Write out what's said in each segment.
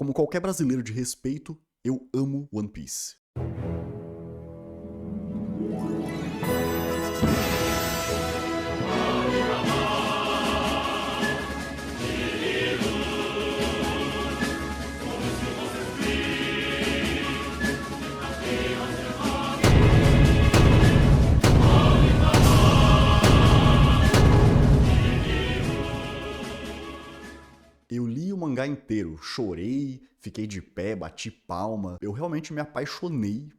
Como qualquer brasileiro de respeito, eu amo One Piece. Eu li o mangá inteiro, chorei, fiquei de pé, bati palma. Eu realmente me apaixonei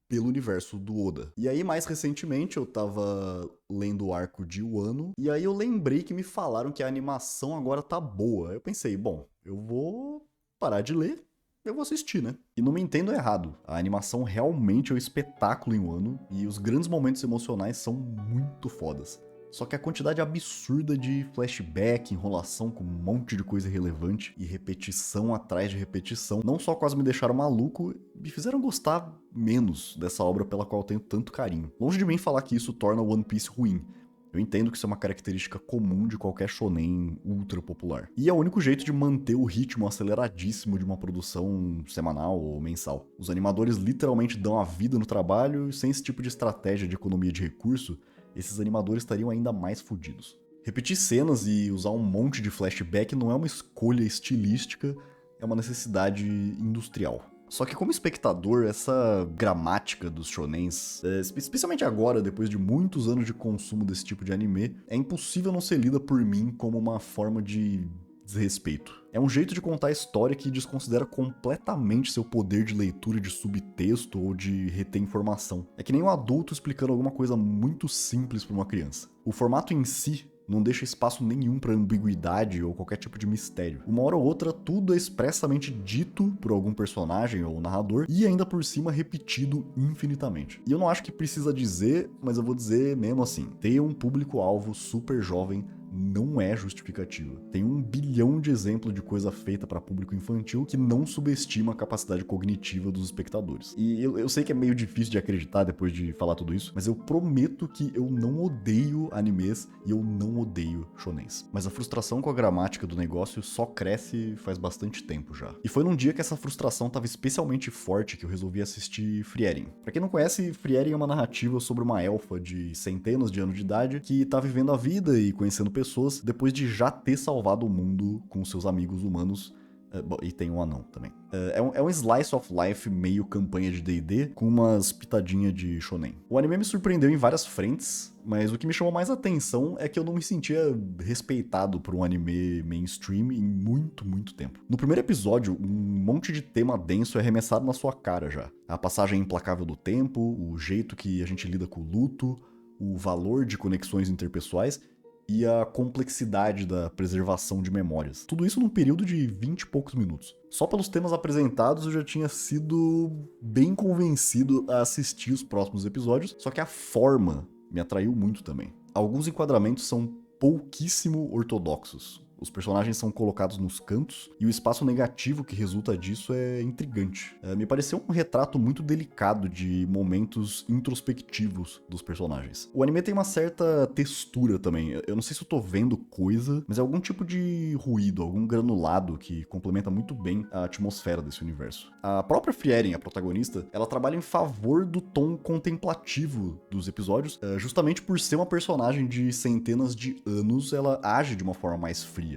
pelo universo do Oda. E aí, mais recentemente, eu tava lendo o arco de Wano, e aí eu lembrei que me falaram que a animação agora tá boa. Eu pensei, bom, eu vou parar de ler, eu vou assistir, né? E não me entendo errado, a animação realmente é um espetáculo em Wano, e os grandes momentos emocionais são muito fodas. Só que a quantidade absurda de flashback, enrolação com um monte de coisa irrelevante e repetição atrás de repetição, não só quase me deixaram maluco, me fizeram gostar menos dessa obra pela qual eu tenho tanto carinho. Longe de mim falar que isso torna One Piece ruim. Eu entendo que isso é uma característica comum de qualquer shonen ultra popular. E é o único jeito de manter o ritmo aceleradíssimo de uma produção semanal ou mensal. Os animadores literalmente dão a vida no trabalho e sem esse tipo de estratégia de economia de recurso, esses animadores estariam ainda mais fodidos. Repetir cenas e usar um monte de flashback não é uma escolha estilística, é uma necessidade industrial. Só que como espectador, essa gramática dos shonens, especialmente agora, depois de muitos anos de consumo desse tipo de anime, é impossível não ser lida por mim como uma forma de desrespeito. É um jeito de contar a história que desconsidera completamente seu poder de leitura de subtexto ou de reter informação. É que nem um adulto explicando alguma coisa muito simples para uma criança. O formato em si não deixa espaço nenhum para ambiguidade ou qualquer tipo de mistério. Uma hora ou outra, tudo é expressamente dito por algum personagem ou narrador e ainda por cima repetido infinitamente. E eu não acho que precisa dizer, mas eu vou dizer mesmo assim. Ter um público-alvo super jovem não é justificativa. Tem 1 bilhão de exemplos de coisa feita para público infantil que não subestima a capacidade cognitiva dos espectadores. E eu sei que é meio difícil de acreditar depois de falar tudo isso, mas eu prometo que eu não odeio animes e eu não odeio shonens. Mas a frustração com a gramática do negócio só cresce faz bastante tempo já. E foi num dia que essa frustração estava especialmente forte que eu resolvi assistir Frieren. Pra quem não conhece, Frieren é uma narrativa sobre uma elfa de centenas de anos de idade que tá vivendo a vida e conhecendo pessoas depois de já ter salvado o mundo com seus amigos humanos. E tem um anão também. É um slice of life meio campanha de D&D com umas pitadinhas de shonen. O anime me surpreendeu em várias frentes, mas o que me chamou mais atenção é que eu não me sentia respeitado por um anime mainstream em muito tempo. No primeiro episódio, um monte de tema denso é arremessado na sua cara já. A passagem implacável do tempo, o jeito que a gente lida com o luto, o valor de conexões interpessoais e a complexidade da preservação de memórias. Tudo isso num período de 20 e poucos minutos. Só pelos temas apresentados eu já tinha sido bem convencido a assistir os próximos episódios, só que a forma me atraiu muito também. Alguns enquadramentos são pouquíssimo ortodoxos. Os personagens são colocados nos cantos e o espaço negativo que resulta disso é intrigante. Me pareceu um retrato muito delicado de momentos introspectivos dos personagens. O anime tem uma certa textura também. Eu não sei se eu tô vendo coisa, mas é algum tipo de ruído, algum granulado que complementa muito bem a atmosfera desse universo. A própria Frieren, a protagonista, ela trabalha em favor do tom contemplativo dos episódios, justamente por ser uma personagem de centenas de anos, ela age de uma forma mais fria.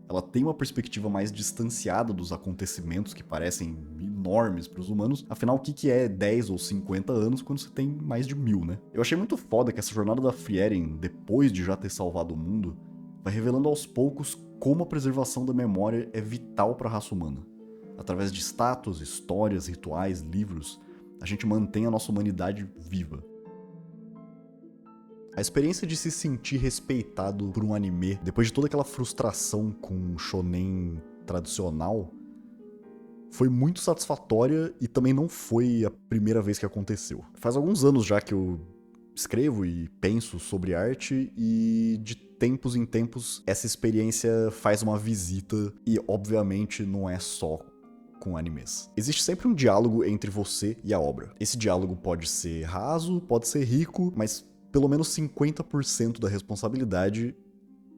Ela tem uma perspectiva mais distanciada dos acontecimentos que parecem enormes para os humanos. Afinal, o que é 10 ou 50 anos quando você tem mais de 1000, né? Eu achei muito foda que essa jornada da Frieren, depois de já ter salvado o mundo, vai revelando aos poucos como a preservação da memória é vital para a raça humana. Através de status, histórias, rituais, livros, a gente mantém a nossa humanidade viva. A experiência de se sentir respeitado por um anime, depois de toda aquela frustração com um shonen tradicional, foi muito satisfatória e também não foi a primeira vez que aconteceu. Faz alguns anos já que eu escrevo e penso sobre arte e de tempos em tempos essa experiência faz uma visita e obviamente não é só com animes. Existe sempre um diálogo entre você e a obra. Esse diálogo pode ser raso, pode ser rico, mas pelo menos 50% da responsabilidade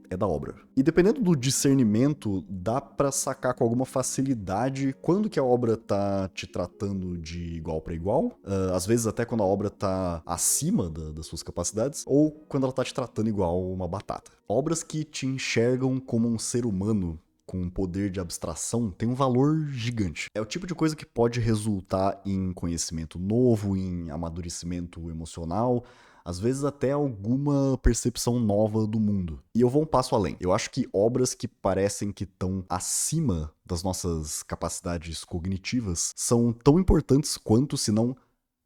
é da obra. E dependendo do discernimento, dá pra sacar com alguma facilidade quando que a obra tá te tratando de igual pra igual, às vezes até quando a obra tá acima das suas capacidades, ou quando ela tá te tratando igual uma batata. Obras que te enxergam como um ser humano com um poder de abstração tem um valor gigante. É o tipo de coisa que pode resultar em conhecimento novo, em amadurecimento emocional, às vezes até alguma percepção nova do mundo. E eu vou um passo além. Eu acho que obras que parecem que estão acima das nossas capacidades cognitivas são tão importantes quanto, se não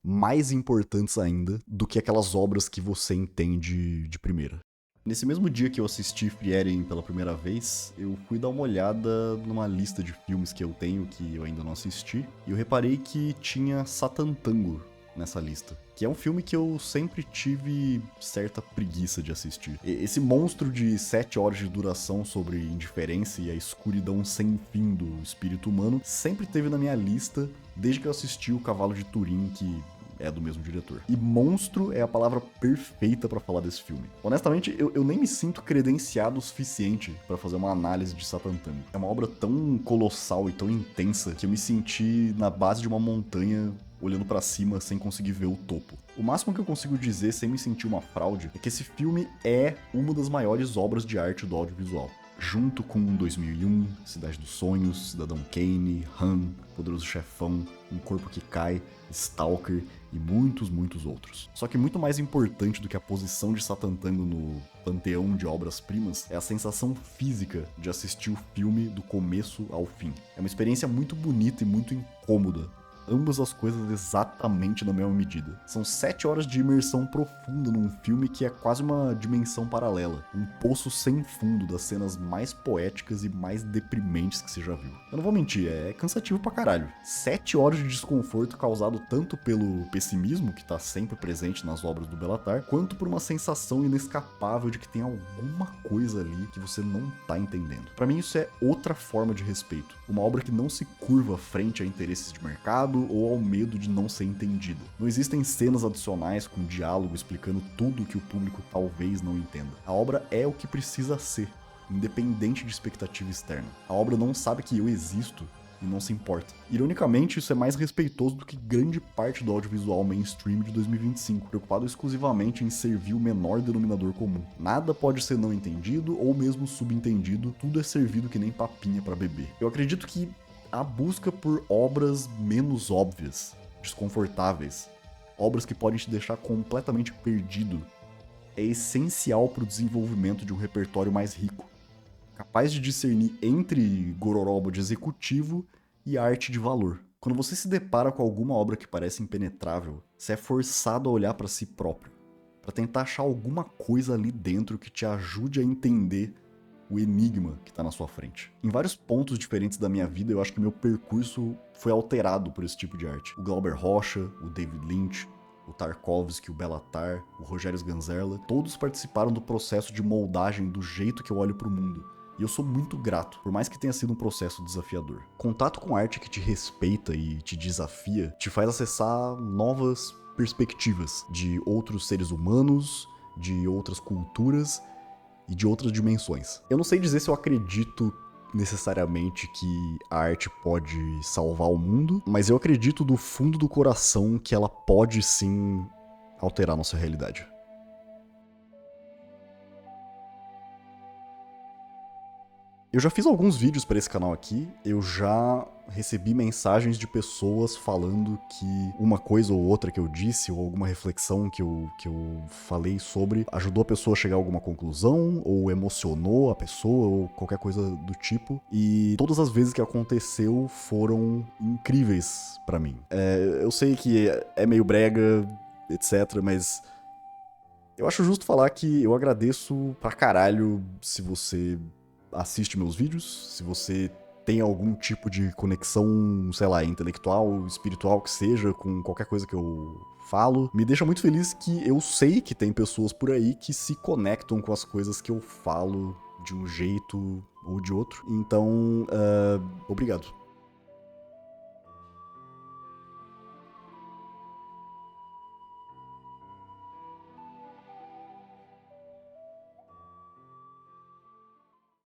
mais importantes ainda, do que aquelas obras que você entende de primeira. Nesse mesmo dia que eu assisti Frieren pela primeira vez, eu fui dar uma olhada numa lista de filmes que eu tenho que eu ainda não assisti, e eu reparei que tinha Satan Tango nessa lista, que é um filme que eu sempre tive certa preguiça de assistir. Esse monstro de 7 horas de duração sobre indiferença e a escuridão sem fim do espírito humano sempre teve na minha lista desde que eu assisti O Cavalo de Turim, que é do mesmo diretor. E monstro é a palavra perfeita pra falar desse filme. Honestamente, eu nem me sinto credenciado o suficiente pra fazer uma análise de Satan Tango. É uma obra tão colossal e tão intensa que eu me senti na base de uma montanha olhando pra cima sem conseguir ver o topo. O máximo que eu consigo dizer sem me sentir uma fraude é que esse filme é uma das maiores obras de arte do audiovisual. Junto com 2001, Cidade dos Sonhos, Cidadão Kane, Han, Poderoso Chefão, Um Corpo que Cai, Stalker e muitos, muitos outros. Só que muito mais importante do que a posição de Satan Tango no panteão de obras-primas é a sensação física de assistir o filme do começo ao fim. É uma experiência muito bonita e muito incômoda. Ambas as coisas exatamente na mesma medida. São 7 horas de imersão profunda num filme que é quase uma dimensão paralela. Um poço sem fundo das cenas mais poéticas e mais deprimentes que você já viu. Eu não vou mentir, é cansativo pra caralho. 7 horas de desconforto causado tanto pelo pessimismo, que tá sempre presente nas obras do Bélatar, quanto por uma sensação inescapável de que tem alguma coisa ali que você não tá entendendo. Pra mim isso é outra forma de respeito. Uma obra que não se curva frente a interesses de mercado ou ao medo de não ser entendida. Não existem cenas adicionais com diálogo explicando tudo que o público talvez não entenda. A obra é o que precisa ser, independente de expectativa externa. A obra não sabe que eu existo e não se importa. Ironicamente, isso é mais respeitoso do que grande parte do audiovisual mainstream de 2025, preocupado exclusivamente em servir o menor denominador comum. Nada pode ser não entendido ou mesmo subentendido, tudo é servido que nem papinha pra beber. Eu acredito que a busca por obras menos óbvias, desconfortáveis, obras que podem te deixar completamente perdido, é essencial para o desenvolvimento de um repertório mais rico, capaz de discernir entre gororoba de executivo e arte de valor. Quando você se depara com alguma obra que parece impenetrável, você é forçado a olhar para si próprio, para tentar achar alguma coisa ali dentro que te ajude a entender o enigma que tá na sua frente. Em vários pontos diferentes da minha vida, eu acho que meu percurso foi alterado por esse tipo de arte. O Glauber Rocha, o David Lynch, o Tarkovsky, o Bélatar, o Rogério Sganzerla, todos participaram do processo de moldagem do jeito que eu olho pro mundo. E eu sou muito grato, por mais que tenha sido um processo desafiador. Contato com arte que te respeita e te desafia te faz acessar novas perspectivas de outros seres humanos, de outras culturas e de outras dimensões. Eu não sei dizer se eu acredito necessariamente que a arte pode salvar o mundo, mas eu acredito do fundo do coração que ela pode sim alterar nossa realidade. Eu já fiz alguns vídeos para esse canal aqui, eu já recebi mensagens de pessoas falando que uma coisa ou outra que eu disse, ou alguma reflexão que eu falei sobre, ajudou a pessoa a chegar a alguma conclusão, ou emocionou a pessoa, ou qualquer coisa do tipo. E todas as vezes que aconteceu foram incríveis para mim. Eu sei que é meio brega, etc, mas eu acho justo falar que eu agradeço pra caralho se você assiste meus vídeos, se você tem algum tipo de conexão, sei lá, intelectual, espiritual que seja, com qualquer coisa que eu falo. Me deixa muito feliz que eu sei que tem pessoas por aí que se conectam com as coisas que eu falo de um jeito ou de outro. Então, obrigado.